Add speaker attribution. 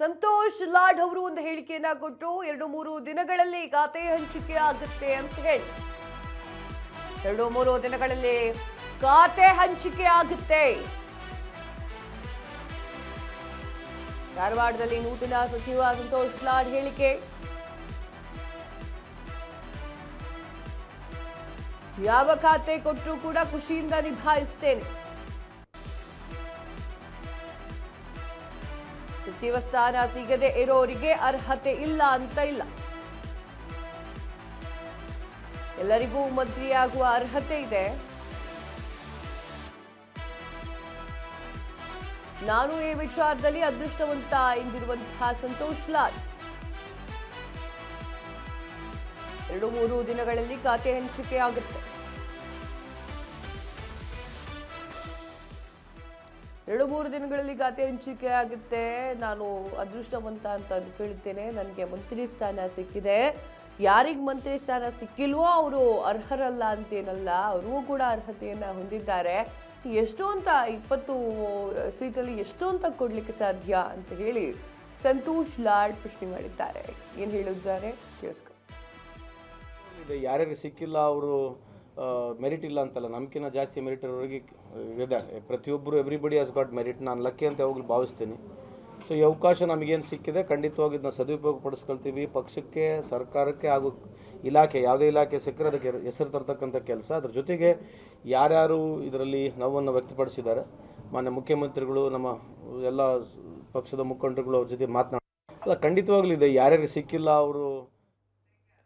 Speaker 1: ಸಂತೋಷ್ ಲಾಡ್ ಅವರು ಒಂದು ಹೇಳಿಕೆಯನ್ನ ಕೊಟ್ಟರು. 2-3 ದಿನಗಳಲ್ಲಿ ಖಾತೆ ಹಂಚಿಕೆ ಆಗುತ್ತೆ ಅಂತ ಹೇಳಿ 2-3 ದಿನಗಳಲ್ಲಿ ಖಾತೆ ಹಂಚಿಕೆ ಆಗುತ್ತೆ. ಧಾರವಾಡದಲ್ಲಿ ನೂತನ ಸಚಿವ ಸಂತೋಷ್ ಲಾಡ್ ಹೇಳಿಕೆ. ಯಾವ ಖಾತೆ ಕೊಟ್ಟರೂ ಕೂಡ ಖುಷಿಯಿಂದ ನಿಭಾಯಿಸ್ತೇನೆ. ಸಚಿವ ಸ್ಥಾನ ಸಿಗದೆ ಇರೋರಿಗೆ ಅರ್ಹತೆ ಇಲ್ಲ ಅಂತ ಇಲ್ಲ, ಎಲ್ಲರಿಗೂ ಮಂತ್ರಿಯಾಗುವ ಅರ್ಹತೆ ಇದೆ. ನಾನು ಈ ವಿಚಾರದಲ್ಲಿ ಅದೃಷ್ಟವಂತ ಎಂದಿರುವಂತಹ ಸಂತೋಷ್ ಲಾಡ್ 2-3 ದಿನಗಳಲ್ಲಿ ಖಾತೆ ಹಂಚಿಕೆ ಆಗುತ್ತೆ. 2-3 ದಿನಗಳಲ್ಲಿ ಖಾತೆ ಹಂಚಿಕೆ ಆಗುತ್ತೆ. ನಾನು ಅದೃಷ್ಟವಂತ ಅಂತ ಕೇಳುತ್ತೇನೆ. ನನಗೆ ಮಂತ್ರಿ ಸ್ಥಾನ ಸಿಕ್ಕಿದೆ. ಯಾರಿಗೆ ಮಂತ್ರಿ ಸ್ಥಾನ ಸಿಕ್ಕಿಲ್ವೋ ಅವರು ಅರ್ಹರಲ್ಲ ಅಂತೇನಲ್ಲ, ಅವರೂ ಕೂಡ ಅರ್ಹತೆಯನ್ನ ಹೊಂದಿದ್ದಾರೆ. ಎಷ್ಟು ಅಂತ 20 ಸೀಟಲ್ಲಿ ಎಷ್ಟು ಅಂತ ಕೊಡ್ಲಿಕ್ಕೆ ಸಾಧ್ಯ ಅಂತ ಹೇಳಿ ಸಂತೋಷ್ ಲಾಡ್ ಪ್ರಶ್ನೆ ಮಾಡಿದ್ದಾರೆ. ಏನು ಹೇಳಿದ್ದಾರೆ ಕೇಳಿಸ್ಕೊ.
Speaker 2: ಯಾರ್ಯಾರಿಗೆ ಸಿಕ್ಕಿಲ್ಲ ಅವರು ಮೆರಿಟ್ ಇಲ್ಲ ಅಂತಲ್ಲ, ನಮ್ಕಿಂತ ಜಾಸ್ತಿ ಮೆರಿಟ್ ಇರೋರಿಗೆ ಇದ್ದಾರೆ. ಪ್ರತಿಯೊಬ್ಬರು ಎವ್ರಿಬಡಿ ಹ್ಯಾಸ್ ಗಾಟ್ ಮೆರಿಟ್. ನಾನು ಲಕ್ಕಿ ಅಂತ ಯಾವಾಗಲೂ ಭಾವಿಸ್ತೀನಿ. ಸೊ ಈ ಅವಕಾಶ ನಮಗೇನು ಸಿಕ್ಕಿದೆ ಖಂಡಿತವಾಗಿ ಇದನ್ನ ಸದುಪಯೋಗ ಪಡಿಸ್ಕೊಳ್ತೀವಿ. ಪಕ್ಷಕ್ಕೆ, ಸರ್ಕಾರಕ್ಕೆ ಹಾಗೂ ಇಲಾಖೆ, ಯಾವುದೇ ಇಲಾಖೆ ಸಿಕ್ಕರೆ ಅದಕ್ಕೆ ಹೆಸರು ತರ್ತಕ್ಕಂಥ ಕೆಲಸ. ಅದ್ರ ಜೊತೆಗೆ ಯಾರ್ಯಾರು ಇದರಲ್ಲಿ ನೋವನ್ನು ವ್ಯಕ್ತಪಡಿಸಿದ್ದಾರೆ, ಮಾನ್ಯ ಮುಖ್ಯಮಂತ್ರಿಗಳು, ನಮ್ಮ ಎಲ್ಲ ಪಕ್ಷದ ಮುಖಂಡರುಗಳು ಅವ್ರ ಜೊತೆ ಮಾತನಾಡ ಖಂಡಿತವಾಗ್ಲೂ ಇದೆ. ಯಾರ್ಯಾರಿಗೆ ಸಿಕ್ಕಿಲ್ಲ ಅವರು